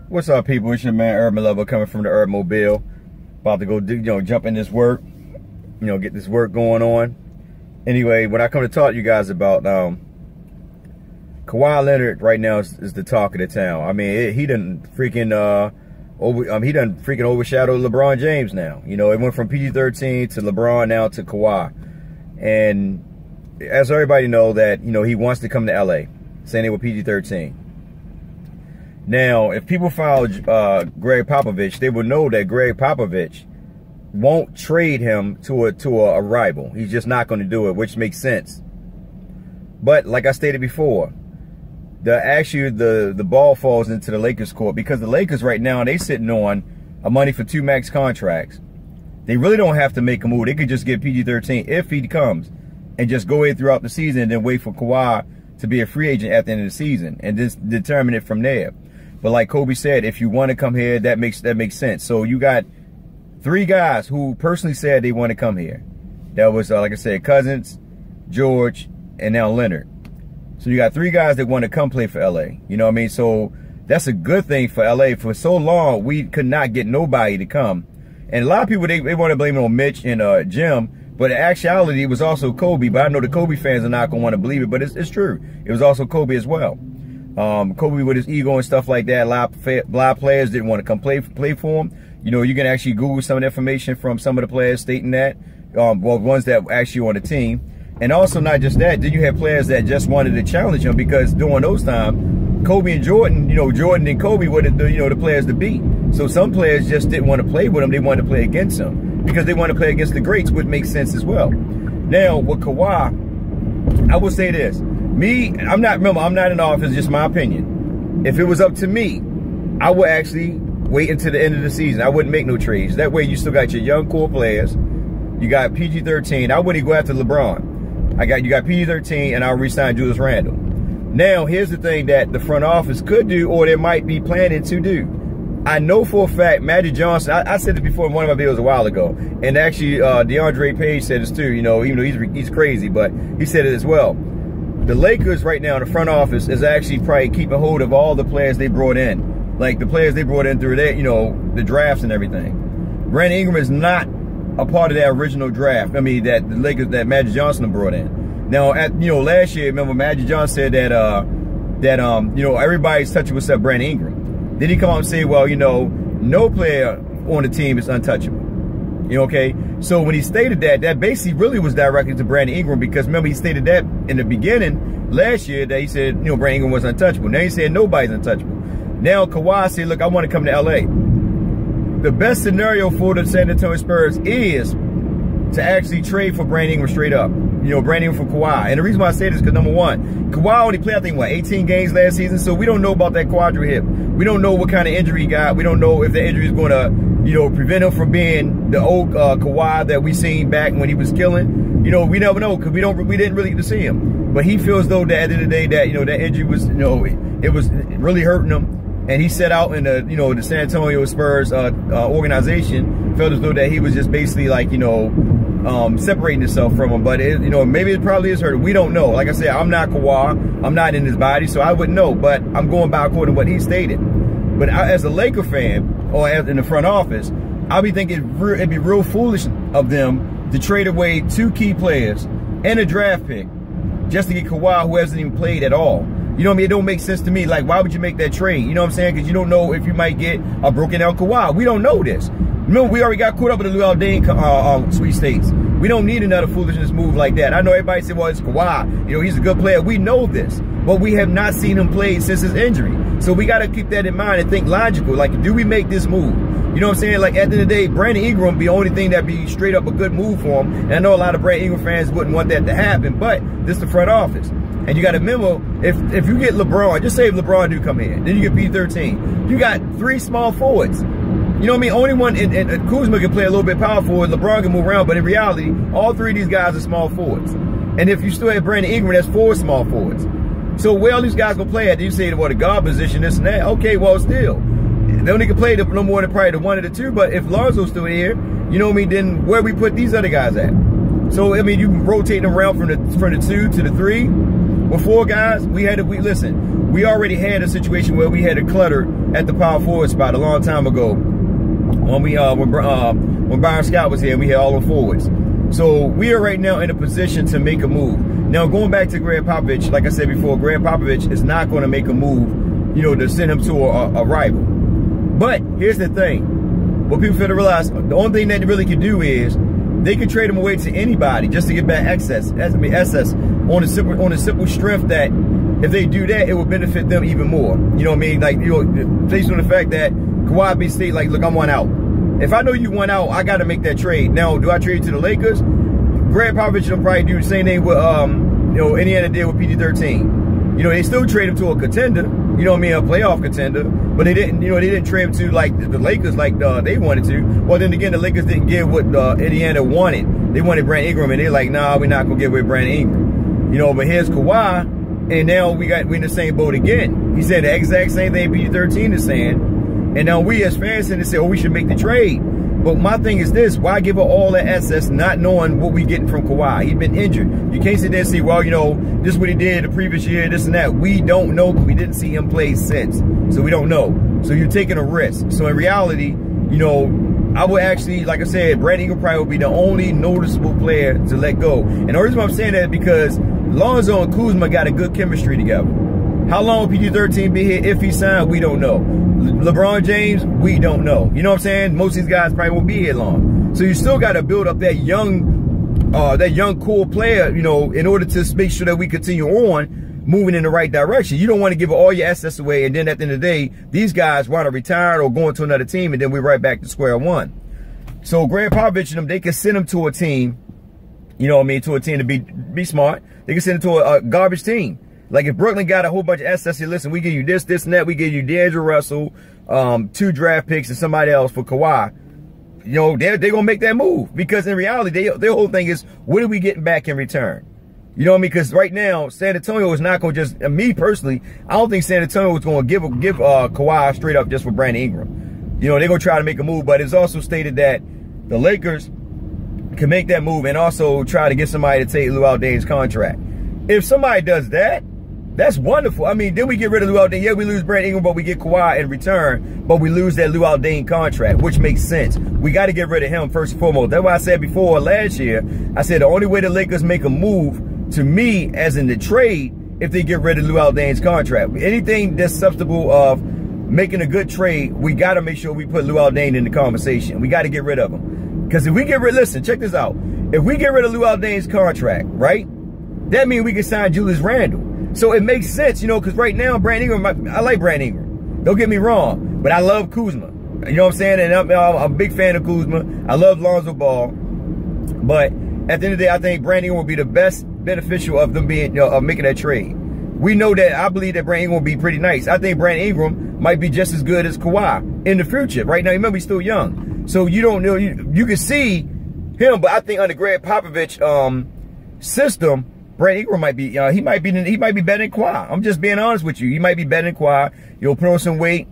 What's up, people? It's your man Urban Lover coming from the Urban Mobile. About to go jump in this work, get this work going on. Anyway, when I come to talk to you guys about Kawhi Leonard right now is the talk of the town. I mean, he done freaking overshadowed LeBron James now. It went from PG-13 to LeBron now to Kawhi. And as everybody know that, he wants to come to LA, saying they were PG-13. Now, if people follow Greg Popovich, they will know that Greg Popovich won't trade him to a rival. He's just not going to do it, which makes sense. But like I stated before, the ball falls into the Lakers' court because the Lakers right now, they sitting on a money for 2 max contracts. They really don't have to make a move. They could just get PG-13 if he comes and just go in throughout the season and then wait for Kawhi to be a free agent at the end of the season and just determine it from there. But like Kobe said, if you want to come here, that makes sense. So you got 3 guys who personally said they want to come here. That was, like I said, Cousins, George, and now Leonard. So you got 3 guys that want to come play for LA. You know what I mean? So that's a good thing for LA. For so long, we could not get nobody to come. And a lot of people, they want to blame it on Mitch and Jim. But in actuality, it was also Kobe. But I know the Kobe fans are not going to want to believe it. But it's true. It was also Kobe as well. Kobe with his ego and stuff like that. A lot of players didn't want to come play for him. You can actually Google some of the information from some of the players stating that. Well, ones that were actually on the team. And also not just that, then you have players that just wanted to challenge him because during those times, Kobe and Jordan, Jordan and Kobe were the players to beat. So some players just didn't want to play with him. They wanted to play against him because they want to play against the greats, which makes sense as well. Now, with Kawhi, I will say this. I'm not in office, just my opinion. If it was up to me, I would actually wait until the end of the season. I wouldn't make no trades. That way you still got your young core players. You got PG-13. I wouldn't go after LeBron. You got PG-13 and I'll re-sign Julius Randle. Now, here's the thing that the front office could do or they might be planning to do. I know for a fact, Magic Johnson, I said this before in one of my videos a while ago, and actually DeAndre Page said this too, even though he's crazy, but he said it as well. The Lakers right now, the front office is actually probably keeping hold of all the players they brought in. Like the players they brought in through their, the drafts and everything. Brandon Ingram is not a part of that original draft. I mean, that the Lakers, that Magic Johnson brought in. Now, last year, remember Magic Johnson said that, everybody's touching what's up Brandon Ingram. Then he come out and say, well, no player on the team is untouchable. Okay? So when he stated that basically really was directed to Brandon Ingram because remember he stated that in the beginning last year that he said, Brandon Ingram was untouchable. Now he said nobody's untouchable. Now Kawhi said, look, I want to come to LA. The best scenario for the San Antonio Spurs is to actually trade for Brandon Ingram straight up. Brandon Ingram for Kawhi. And the reason why I say this is because number one, Kawhi only played, I think, 18 games last season. So we don't know about that quadril hip. We don't know what kind of injury he got. We don't know if the injury is going to, prevent him from being the old Kawhi that we seen back when he was killing. We never know because we didn't really get to see him. But he feels though that at the end of the day that, that injury was, it was really hurting him. And he set out in the, the San Antonio Spurs organization, felt as though that he was just basically like, separating himself from him. But, maybe it probably is hurting. We don't know. Like I said, I'm not Kawhi. I'm not in his body, so I wouldn't know. But I'm going by according to what he stated. But as a Laker fan, or as in the front office, I'll be thinking it'd be real foolish of them to trade away 2 key players and a draft pick just to get Kawhi, who hasn't even played at all. You know what I mean? It don't make sense to me. Like, why would you make that trade? You know what I'm saying? Because you don't know if you might get a broken out Kawhi. We don't know this. Remember, we already got caught up in the Luol Deng sweepstakes. We don't need another foolishness move like that. I know everybody said, well, it's Kawhi. He's a good player. We know this. But we have not seen him play since his injury. So we got to keep that in mind and think logical. Like, do we make this move? You know what I'm saying? Like, at the end of the day, Brandon Ingram be the only thing that'd be straight up a good move for him. And I know a lot of Brandon Ingram fans wouldn't want that to happen. But this is the front office. And you got to remember, if you get LeBron, just say if LeBron do come in, then you get P13. You got 3 small forwards. You know what I mean? Only one, and Kuzma can play a little bit power forward. LeBron can move around, but in reality, all 3 of these guys are small forwards. And if you still have Brandon Ingram, that's 4 small forwards. So where all these guys gonna play at? You say, well, the guard position, this and that. Okay, well, still, they only can play no more than probably the 1 or the 2. But if Lonzo's still here, you know what I mean? Then where we put these other guys at? So I mean, you can rotate them around from the 2 to the 3. with 4 guys, listen, we already had a situation where we had a clutter at the power forward spot a long time ago when when Byron Scott was here and we had all the forwards. So we are right now in a position to make a move. Now, going back to Greg Popovich, like I said before, Greg Popovich is not going to make a move, you know, to send him to a rival. But here's the thing. What people fail to realize, the only thing that they really could do is they could trade him away to anybody just to get back access on a simple strength that if they do that, it will benefit them even more. You know what I mean? Like, you know, based on the fact that Kawhi be state like, look, I'm 1 out. If I know you 1 out, I got to make that trade. Now, do I trade to the Lakers? Greg Popovich will probably do the same thing with, you know, Indiana did with PG-13. You know, they still trade him to a contender. You know what I mean? A playoff contender. But they didn't, you know, they didn't trade him to like the Lakers like they wanted to. Well, then again, the Lakers didn't give what Indiana wanted. They wanted Brandon Ingram, and they're like, nah, we're not gonna give away Brandon Ingram. You know, but here's Kawhi, and now we're in the same boat again. He said the exact same thing PG-13 is saying. And now we as fans tend to say, oh, we should make the trade. But my thing is this, why give her all that access not knowing what we getting from Kawhi? He's been injured. You can't sit there and say, well, you know, this is what he did the previous year, this and that. We don't know because we didn't see him play since. So we don't know. So you're taking a risk. So in reality, you know, I would actually, like I said, Brandon Ingram probably would be the only noticeable player to let go. And the reason why I'm saying that is because Lonzo and Kuzma got a good chemistry together. How long will PG-13 be here if he signed? We don't know. LeBron James, we don't know. You know what I'm saying? Most of these guys probably won't be here long. So you still got to build up that young cool player, you know, in order to make sure that we continue on moving in the right direction. You don't want to give all your assets away, and then at the end of the day, these guys want to retire or go into another team, and then we're right back to square one. So Greg Popovich and them, they can send them to a team, you know what I mean, to a team to be smart. They can send them to a garbage team. Like if Brooklyn got a whole bunch of assets, here, listen, we give you this, this, and that. We give you D'Angelo Russell, 2 draft picks, and somebody else for Kawhi. You know, they're going to make that move. Because in reality, their whole thing is, what are we getting back in return? You know what I mean? Because right now, San Antonio is not going to just, me personally, I don't think San Antonio is going to give Kawhi straight up just for Brandon Ingram. You know, they're going to try to make a move. But it's also stated that the Lakers can make that move and also try to get somebody to take Luol Deng's contract. If somebody does that, that's wonderful. I mean, then we get rid of Luol Deng. Yeah, we lose Brandon Ingram, but we get Kawhi in return. But we lose that Luol Deng contract, which makes sense. We got to get rid of him first and foremost. That's why I said before last year, I said the only way the Lakers make a move, to me, as in the trade, if they get rid of Luol Deng's contract. Anything that's susceptible of making a good trade, we got to make sure we put Luol Deng in the conversation. We got to get rid of him. Because if we get rid, listen, check this out. If we get rid of Luol Deng's contract, right, that means we can sign Julius Randle. So it makes sense, you know, because right now, Brandon Ingram, I like Brandon Ingram. Don't get me wrong, but I love Kuzma. You know what I'm saying? And I'm a big fan of Kuzma. I love Lonzo Ball. But at the end of the day, I think Brandon Ingram will be the best beneficial of them being, of making that trade. We know that, I believe that Brandon Ingram will be pretty nice. I think Brandon Ingram might be just as good as Kawhi in the future. Right now, remember, he's still young. So you don't know, you can see him, but I think under Greg Popovich system, Brandon Ingram might be, he might be better than Kawhi. I'm just being honest with you. He might be better than Kawhi. You'll put on some weight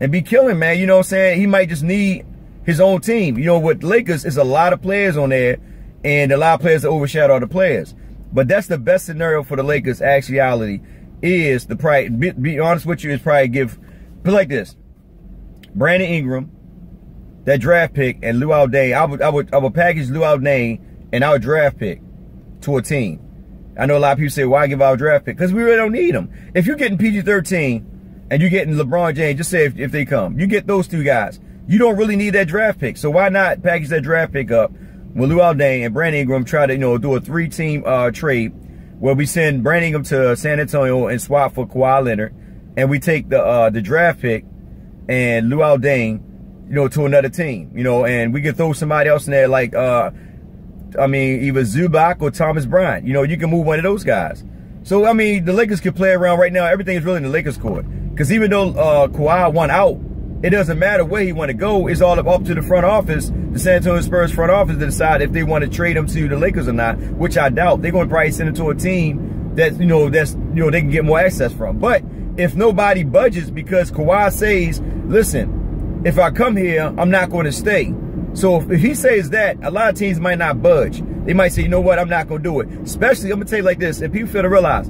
and be killing, man. You know what I'm saying? He might just need his own team. You know, with Lakers, is a lot of players on there and a lot of players that overshadow the players. But that's the best scenario for the Lakers, actuality, is the probably, be honest with you, is probably put like this. Brandon Ingram, that draft pick, and Luol Deng. I would package Luol Deng and our draft pick to a team. I know a lot of people say, why give our draft pick? Because we really don't need them. If you're getting PG-13 and you're getting LeBron James, just say if they come, you get those 2 guys. You don't really need that draft pick. So why not package that draft pick up with Luol Deng and Brandon Ingram, try to, you know, do a 3-team trade where we send Brandon Ingram to San Antonio and swap for Kawhi Leonard, and we take the draft pick and Luol Deng, you know, to another team, you know, and we can throw somebody else in there like I mean, either Zubac or Thomas Bryant. You know, you can move one of those guys. So, I mean, the Lakers can play around right now. Everything is really in the Lakers' court. Because even though Kawhi won out, it doesn't matter where he want to go. It's all up to the front office, the San Antonio Spurs front office, to decide if they want to trade him to the Lakers or not, which I doubt. They're going to probably send him to a team that, you know, they can get more access from. But if nobody budges because Kawhi says, listen, if I come here, I'm not going to stay. So if he says that, a lot of teams might not budge. They might say, you know what, I'm not going to do it. Especially, I'm going to tell you like this, and people fail to realize,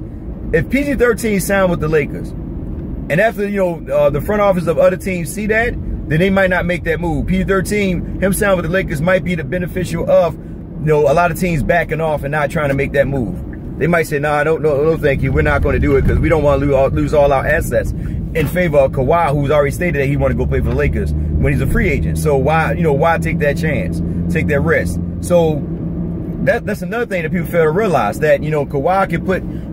if PG-13 signed with the Lakers, and after, you know, the front office of other teams see that, then they might not make that move. PG-13, him signing with the Lakers might be the beneficial of, you know, a lot of teams backing off and not trying to make that move. They might say, nah, no, thank you. We're not going to do it because we don't want to lose all our assets in favor of Kawhi, who's already stated that he want to go play for the Lakers when he's a free agent. So why, you know, why take that chance, take that risk? So that's another thing that people fail to realize, that, you know, Kawhi can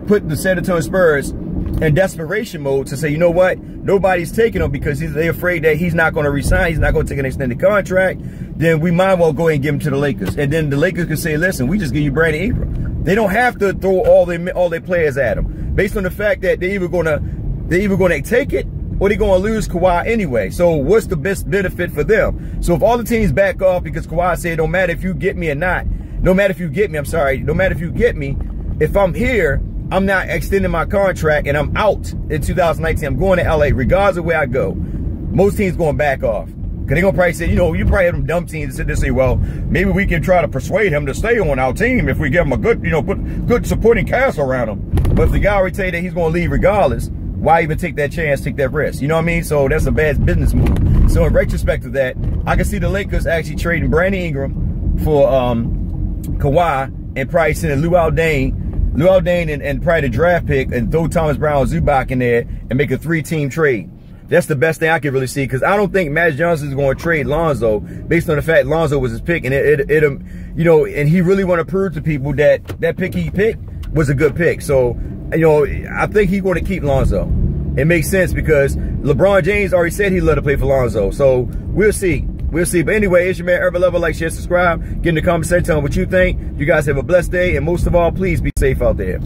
put the San Antonio Spurs in desperation mode to say, you know what, nobody's taking him because they're afraid that he's not going to resign, he's not going to take an extended contract. Then we might well go ahead and give him to the Lakers, and then the Lakers can say, listen, we just give you Brandon Ingram. They don't have to throw all their players at him, based on the fact that they're either gonna take it or they're gonna lose Kawhi anyway. So what's the best benefit for them? So if all the teams back off because Kawhi said, no matter if you get me or not, no matter if you get me, if I'm here, I'm not extending my contract and I'm out in 2019. I'm going to LA regardless of where I go. Most teams going back off. Because they're going to probably say, you know, you probably have them dumb teams that sit there and say, well, maybe we can try to persuade him to stay on our team if we give him a good, you know, put good supporting cast around him. But if the guy already tell you that he's going to leave regardless, why even take that chance, take that risk? You know what I mean? So that's a bad business move. So in retrospect of that, I can see the Lakers actually trading Brandon Ingram for Kawhi and probably sending Luol Deng and probably the draft pick and throw Thomas Brown Zubac in there and make a 3-team trade. That's the best thing I can really see, because I don't think Magic Johnson is going to trade Lonzo based on the fact Lonzo was his pick, and you know, and he really want to prove to people that that pick he picked was a good pick. So, you know, I think he's going to keep Lonzo. It makes sense because LeBron James already said he'd let to play for Lonzo. So we'll see. We'll see. But anyway, it's your man, Urban Lover. Like, share, subscribe. Get in the comment section. Tell me what you think. You guys have a blessed day. And most of all, please be safe out there.